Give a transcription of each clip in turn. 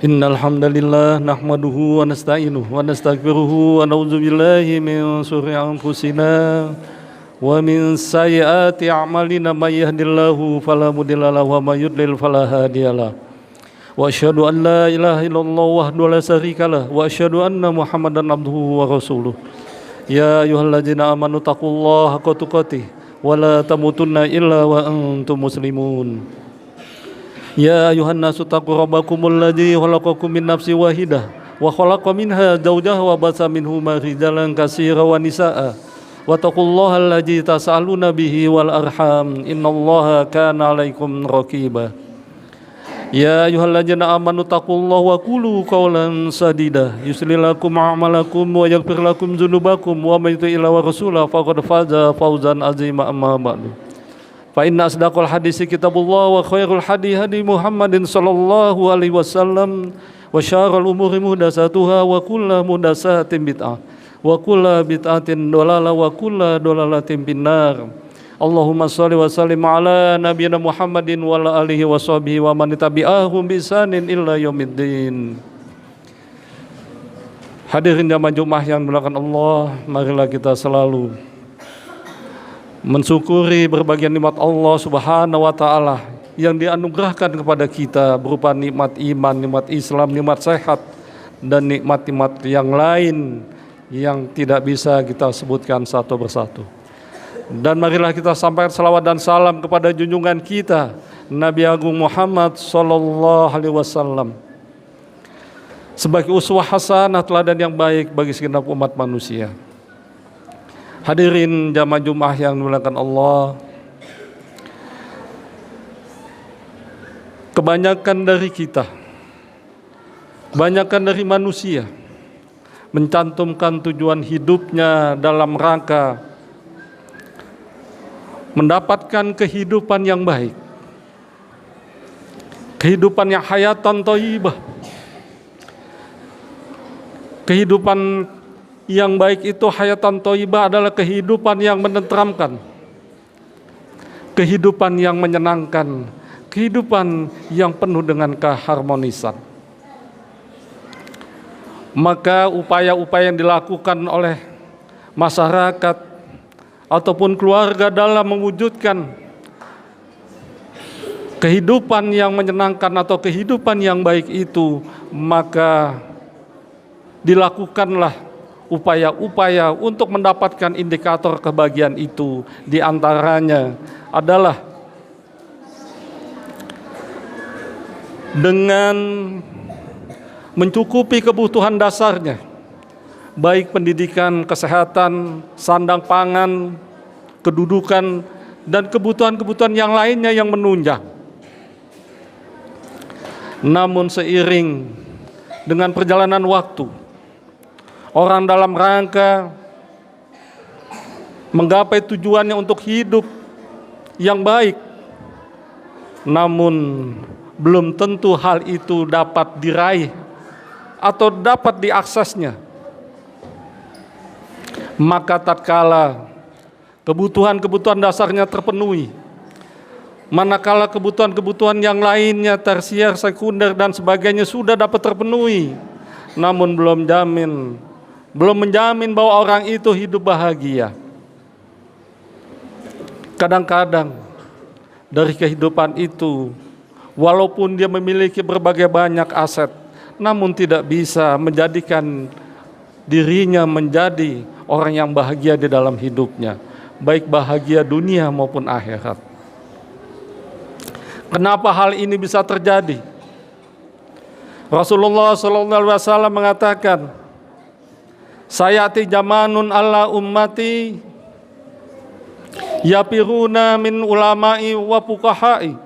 Innal hamdalillah nahmaduhu wa nasta'inuhu wa nastaghfiruhu wa na'udzu billahi min shururi anfusina wa min sayyiati a'malina may yahdihillahu fala mudilla lahu wa may yudlil fala hadiyalah. Wa asyhadu an la ilaha illallah wahdahu la syarikalah wa asyhadu anna Muhammadan abduhu wa rasuluh. Ya ayyuhalladzina amanu taqullaha haqqa tuqatih wa la tamutunna illa wa antum muslimun. Ya ayuhan nasu taqu rabbakumul ladzi khalaqakum min nafsin wahidah wa khalaqa minha zawjaha wa basa minhuma rijalan katsiran wa nisaa wa taqullaha alladzi tasaaluna bihi wal arham innallaha kana 'alaikum raqiba. Ya ayyuhalladzina amanu taqullaha wa qulu qawlan sadida yuslih lakum a'malakum wa yaghfir lakum dzunubakum wa may yuti'illah wa rasulahu faqad faza fawzan 'azima amma ba'du. Fa inna asdaqal hadisi kitabullah wa khairul hadi hadi Muhammadin sallallahu alaihi wasallam wa syarrul umuri muhdatsatuha wa kullu muhdatsatin bid'ah wa kullu bid'atin dhalalah wa kullu dhalalatin finnar. Allahumma shalli wa sallim ala nabiyyina Muhammadin wa ala alihi wa sahbihi wa man tabi'ahum bi ihsanin illa yaumiddin. Hadirin jamaah Jumat yang dimuliakan Allah, marilah kita selalu mensyukuri berbagai nikmat Allah Subhanahu wa taala yang dianugerahkan kepada kita berupa nikmat iman, nikmat Islam, nikmat sehat dan nikmat-nikmat yang lain yang tidak bisa kita sebutkan satu persatu. Dan marilah kita sampaikan salawat dan salam kepada junjungan kita Nabi Agung Muhammad sallallahu alaihi wasallam sebagai uswah hasanah, teladan yang baik bagi segenap umat manusia. Hadirin jamaah Jumat yang dimuliakan Allah, kebanyakan dari kita, kebanyakan dari manusia mencantumkan tujuan hidupnya dalam rangka mendapatkan kehidupan yang baik, kehidupan yang hayatan thayyibah. Kehidupan yang baik itu, hayatan thayyibah, adalah kehidupan yang menenteramkan, kehidupan yang menyenangkan, kehidupan yang penuh dengan keharmonisan. Maka upaya-upaya yang dilakukan oleh masyarakat ataupun keluarga dalam mewujudkan kehidupan yang menyenangkan atau kehidupan yang baik itu, maka dilakukanlah upaya-upaya untuk mendapatkan indikator kebahagiaan itu. Di antaranya adalah dengan mencukupi kebutuhan dasarnya, baik pendidikan, kesehatan, sandang pangan, kedudukan, dan kebutuhan-kebutuhan yang lainnya yang menunjang. Namun seiring dengan perjalanan waktu, orang dalam rangka menggapai tujuannya untuk hidup yang baik, namun belum tentu hal itu dapat diraih atau dapat diaksesnya. Maka tatkala kebutuhan-kebutuhan dasarnya terpenuhi, manakala kebutuhan-kebutuhan yang lainnya, tersier, sekunder, dan sebagainya sudah dapat terpenuhi, namun belum menjamin bahwa orang itu hidup bahagia. Kadang-kadang dari kehidupan itu, walaupun dia memiliki berbagai banyak aset, namun tidak bisa menjadikan dirinya menjadi orang yang bahagia di dalam hidupnya, baik bahagia dunia maupun akhirat. Kenapa hal ini bisa terjadi? Rasulullah SAW mengatakan, sayati jamanun ala ummati yapiruna min ulama'i wa fuqaha'i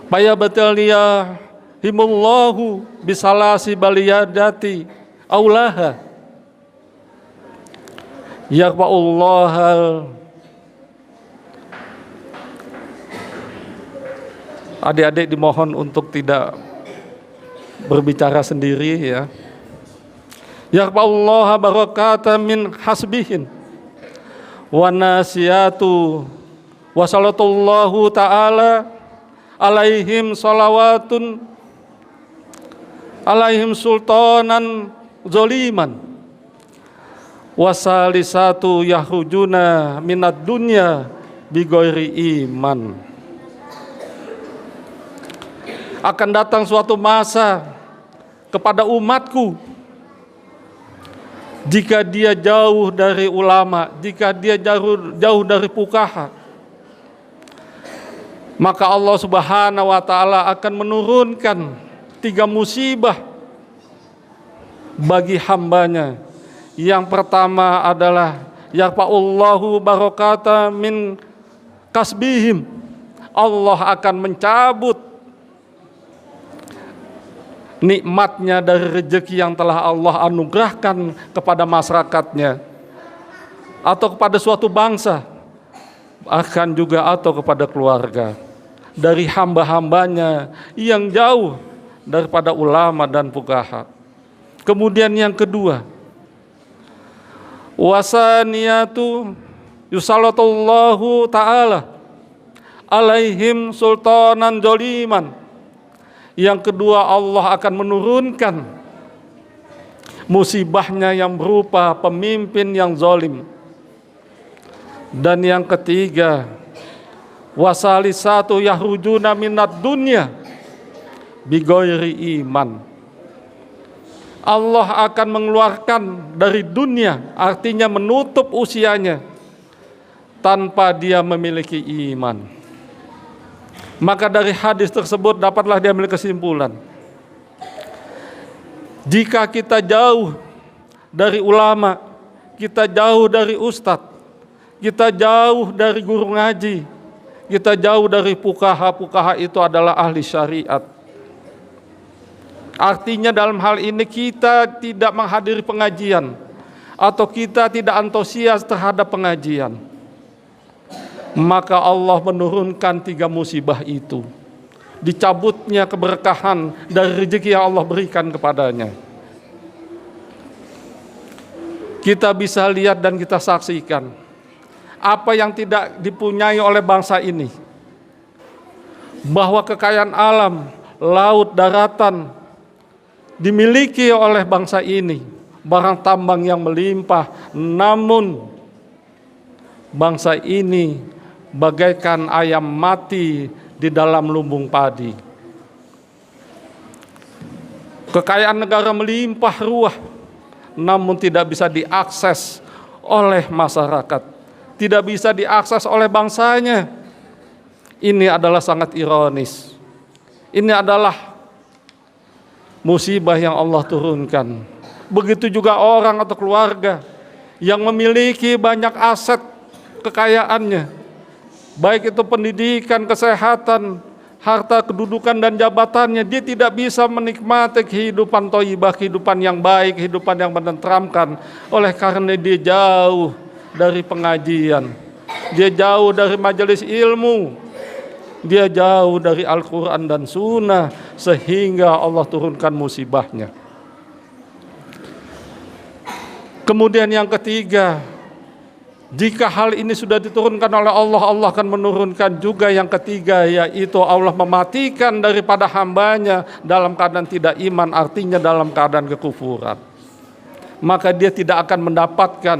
fayabataliya himullahu bisalasi baliyadati aulaha yarfa'ullahal. Adik-adik dimohon untuk tidak berbicara sendiri ya. Yarfa'ullaha barakatan min hasbihin wa nasiyatu wa salatullahu ta'ala alaihim salawatun alaihim sultanan zoliman wasalisatu yahujuna minad dunya bigoiri iman. Akan datang suatu masa kepada umatku, jika dia jauh dari ulama, jika dia jauh dari fuqaha, maka Allah Subhanahu wa ta'ala akan menurunkan 3 musibah bagi hambanya. Yang pertama adalah yarfa'ullahu barakata min kasbihim. Allah akan mencabut nikmatnya dari rezeki yang telah Allah anugerahkan kepada masyarakatnya atau kepada suatu bangsa, bahkan juga atau kepada keluarga dari hamba-hambanya yang jauh daripada ulama dan fuqaha. Kemudian yang kedua, wasaniyatu yusallatullahu ta'ala alaihim sultanan zaliman. Yang kedua, Allah akan menurunkan musibahnya yang berupa pemimpin yang zalim. Dan yang ketiga, wasalisatu yahrujuna minad dunya bigoiri iman. Allah akan mengeluarkan dari dunia, artinya menutup usianya tanpa dia memiliki iman. Maka dari hadis tersebut dapatlah dia ambil kesimpulan, jika kita jauh dari ulama, kita jauh dari ustadz, kita jauh dari guru ngaji, kita jauh dari fuqaha itu adalah ahli syariat. Artinya dalam hal ini kita tidak menghadiri pengajian atau kita tidak antusias terhadap pengajian, maka Allah menurunkan 3 musibah itu. Dicabutnya keberkahan dari rezeki yang Allah berikan kepadanya. Kita bisa lihat dan kita saksikan apa yang tidak dipunyai oleh bangsa ini, bahwa kekayaan alam, laut, daratan dimiliki oleh bangsa ini, barang tambang yang melimpah, namun bangsa ini bagaikan ayam mati di dalam lumbung padi. Kekayaan negara melimpah ruah, namun tidak bisa diakses oleh masyarakat, tidak bisa diakses oleh bangsanya. Ini adalah sangat ironis. Ini adalah musibah yang Allah turunkan. Begitu juga orang atau keluarga yang memiliki banyak aset kekayaannya, baik itu pendidikan, kesehatan, harta, kedudukan dan jabatannya, dia tidak bisa menikmati kehidupan thayyibah, kehidupan yang baik, kehidupan yang menenteramkan, oleh karena dia jauh dari pengajian, dia jauh dari majelis ilmu, dia jauh dari Al-Quran dan Sunnah, sehingga Allah turunkan musibahnya. Kemudian yang ketiga, jika hal ini sudah diturunkan oleh Allah, Allah akan menurunkan juga yang ketiga, yaitu Allah mematikan daripada hambanya dalam keadaan tidak iman, artinya dalam keadaan kekufuran. Maka dia tidak akan mendapatkan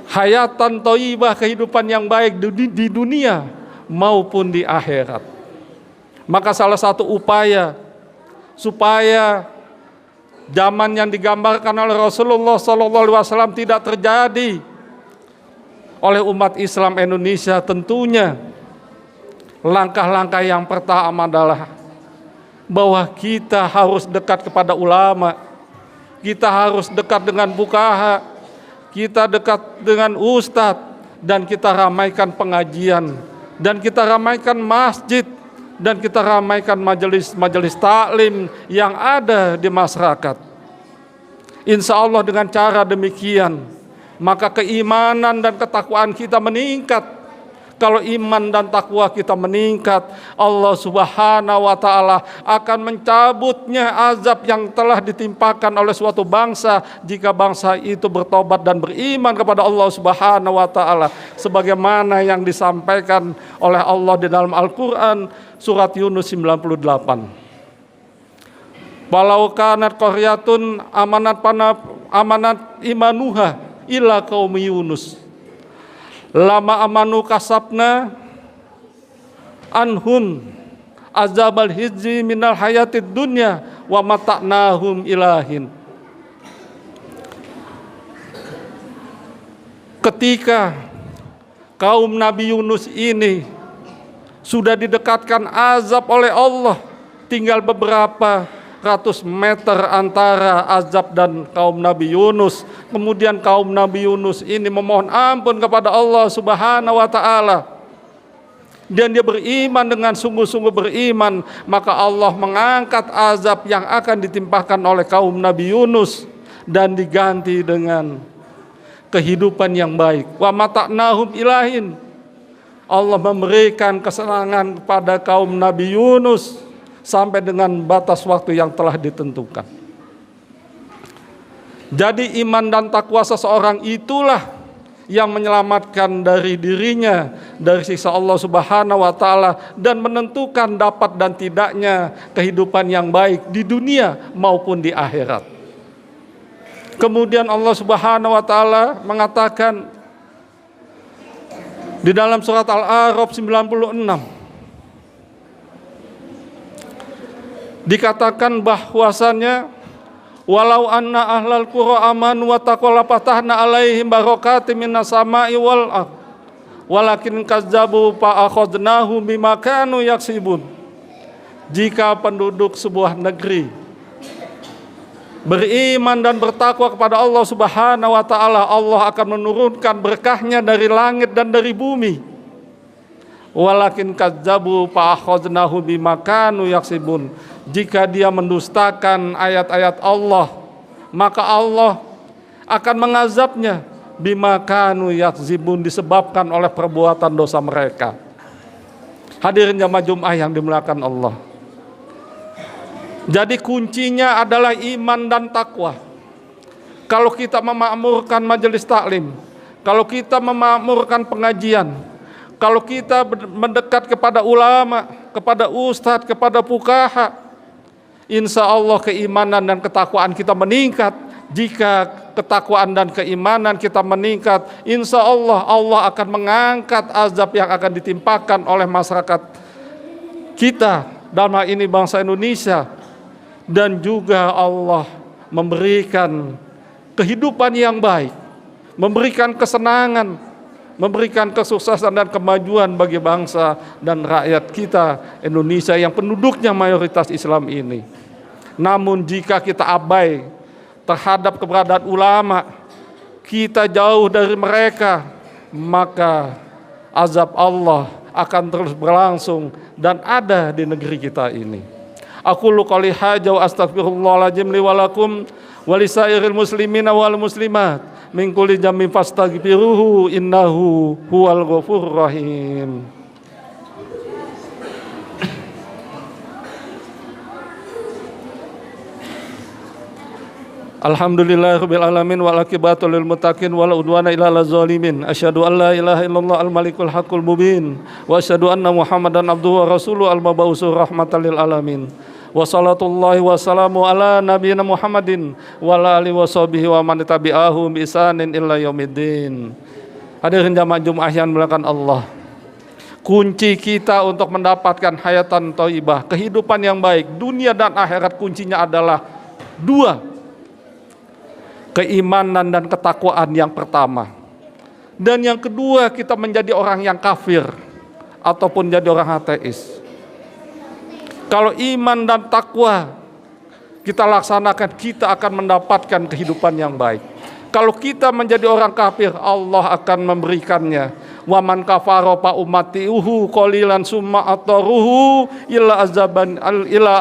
hayatan thayyibah, kehidupan yang baik di dunia maupun di akhirat. Maka salah satu upaya supaya zaman yang digambarkan oleh Rasulullah SAW tidak terjadi oleh umat Islam Indonesia, tentunya langkah-langkah yang pertama adalah bahwa kita harus dekat kepada ulama, kita harus dekat dengan fuqaha, kita dekat dengan ustadz, dan kita ramaikan pengajian, dan kita ramaikan masjid, dan kita ramaikan majelis taklim yang ada di masyarakat. Insya Allah dengan cara demikian, maka keimanan dan ketakwaan kita meningkat, Kalau iman dan takwa kita meningkat, Allah Subhanahu wa taala akan mencabutnya azab yang telah ditimpakan oleh suatu bangsa jika bangsa itu bertobat dan beriman kepada Allah Subhanahu wa taala, sebagaimana yang disampaikan oleh Allah di dalam Al-Qur'an surat Yunus 98. Walau kanat qaryatun amanat imanuha ila qaumi Yunus lama amanu kasabna anhum azabal hizzi minal hayatid dunya wa mata'nahum ilahin. Ketika kaum Nabi Yunus ini sudah didekatkan azab oleh Allah, tinggal beberapa ratus meter antara azab dan kaum Nabi Yunus. Kemudian kaum Nabi Yunus ini memohon ampun kepada Allah Subhanahu wa taala, dan dia beriman dengan sungguh-sungguh beriman, maka Allah mengangkat azab yang akan ditimpakan oleh kaum Nabi Yunus dan diganti dengan kehidupan yang baik. Wa mata'nahum ilahin. Allah memberikan kesenangan kepada kaum Nabi Yunus sampai dengan batas waktu yang telah ditentukan. Jadi iman dan takwa seseorang itulah yang menyelamatkan dari dirinya dari siksa Allah Subhanahu wa taala dan menentukan dapat dan tidaknya kehidupan yang baik di dunia maupun di akhirat. Kemudian Allah Subhanahu wa taala mengatakan di dalam surat Al-A'raf 96, dikatakan bahwasannya walau anna ahlal qura amanu wa taqwa fatahna alaihim barakatim minas sama'i wal ardh walakin kazzabu fa akhadnahum bima kanu yaksibun. Jika penduduk sebuah negeri beriman dan bertakwa kepada Allah Subhanahu wa taala, Allah akan menurunkan berkahnya dari langit dan dari bumi. Walakin kazzabu fa akhadnahum bima kanu yaksibun. Jika dia mendustakan ayat-ayat Allah, maka Allah akan mengazabnya bima kanu yakzibun, disebabkan oleh perbuatan dosa mereka. Hadirin jamaah Jumat yang dimuliakan Allah. Jadi kuncinya adalah iman dan takwa. Kalau kita memakmurkan majelis taklim, kalau kita memakmurkan pengajian, kalau kita mendekat kepada ulama, kepada ustadz, kepada fuqaha, insya Allah keimanan dan ketakwaan kita meningkat. Jika ketakwaan dan keimanan kita meningkat, insya Allah Allah akan mengangkat azab yang akan ditimpakan oleh masyarakat kita, dalam hal ini bangsa Indonesia, dan juga Allah memberikan kehidupan yang baik, memberikan kesenangan, memberikan kesuksesan dan kemajuan bagi bangsa dan rakyat kita Indonesia yang penduduknya mayoritas Islam ini. Namun jika kita abai terhadap keberadaan ulama, kita jauh dari mereka, maka azab Allah akan terus berlangsung dan ada di negeri kita ini. Aqulu qouli hadza wa astaghfirullahaladzim li wa lakum wa lisairil muslimina wal muslimat min kulli dhanbin fastaghfiruhu innahu huwal ghafurur rahim. Alhamdulillahirabbil alamin wal aqibatu lil muttaqin wala udwana illa alal zalimin. Asyhadu an la ilaha illallah al malikul haqqul mubin wa asyhadu anna Muhammadan abduhu wa rasuluhu al mab'utsur rahmatan lil alamin. Wa salatullahi wa salamu ala nabiyyina Muhammadin wa ala alihi wa sahbihi wa man tabi'ahu bi ihsanin ila yaumiddin. Hadirin jamaah Jumat yang dimuliakan Allah. Kunci kita untuk mendapatkan hayatan thayyibah, kehidupan yang baik dunia dan akhirat, kuncinya adalah dua: keimanan dan ketakwaan yang pertama. Dan yang kedua, kita menjadi orang yang kafir ataupun jadi orang ateis. Kalau iman dan takwa kita laksanakan, kita akan mendapatkan kehidupan yang baik. Kalau kita menjadi orang kafir, Allah akan memberikannya. Wa man kafara fa ummatihi qalilan summa ataruhu ila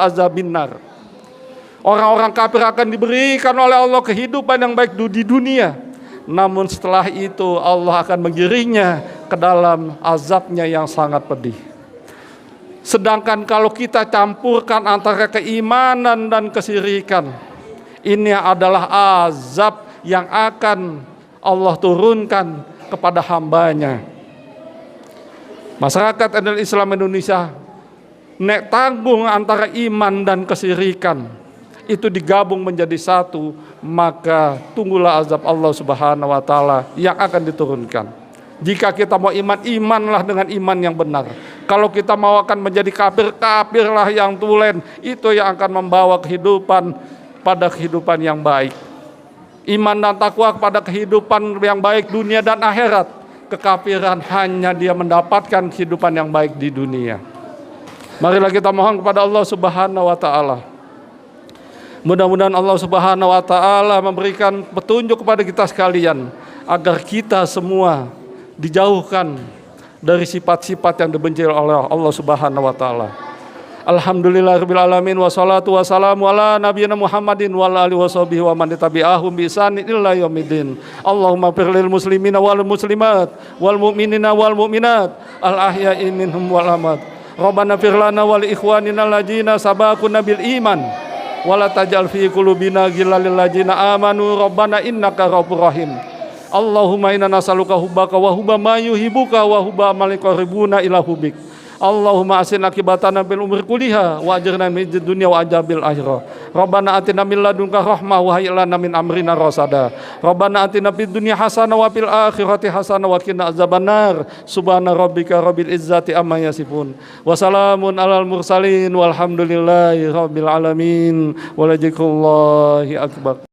azabin nar. Orang-orang kafir akan diberikan oleh Allah kehidupan yang baik di dunia. Namun setelah itu Allah akan menggiringnya ke dalam azabnya yang sangat pedih. Sedangkan kalau kita campurkan antara keimanan dan kesyirikan, ini adalah azab yang akan Allah turunkan kepada hambanya. Masyarakat Islam Indonesia nek tanggung antara iman dan kesyirikan, itu digabung menjadi satu, maka tunggulah azab Allah Subhanahu wa taala yang akan diturunkan. Jika kita mau iman, imanlah dengan iman yang benar. Kalau kita mau akan menjadi kafir, kafirlah yang tulen. Itu yang akan membawa kehidupan pada kehidupan yang baik. Iman dan takwa kepada kehidupan yang baik dunia dan akhirat. Kekafiran hanya dia mendapatkan kehidupan yang baik di dunia. Marilah kita mohon kepada Allah Subhanahu wa taala. Mudah-mudahan Allah Subhanahu wa taala memberikan petunjuk kepada kita sekalian agar kita semua dijauhkan dari sifat-sifat yang dibenci oleh Allah Subhanahu wa taala. Alhamdulillahirabbil alamin wassalatu wassalamu ala nabiyina Muhammadin wa ala alihi washabihi wa man tabi'ahum bi ihsanin ila yaumil. Allahumma fir lil muslimina wal muslimat wal mu'minina wal mu'minat al ahya'i minhum wal amwat. Rabbana fir lana wal ikhwanina alladzina sabaquna bil iman wa la taj'al fi qulubina ghillan lil ladzina amanu rabbana innaka ghafurur rahim. Allahumma inna nas'aluka hubbaka wa hubba ma yuhibbuka wa hubba man yuqarribuna ila hubbik. Allahumma asin akibatana bil umri kulliha wa ajirna min dunya wa ajabil akhirah. Rabbana atina min ladunka rahmah wa hayyi lana min amrina rasada. Rabbana atina fid dunya hasanah wa fil akhirati hasanah wa qina azabannar. Subhana rabbika rabbil izzati amma yasifun. Wa salamun alal mursalin walhamdulillahi rabbil alamin. Wa la dzikrullahi akbar.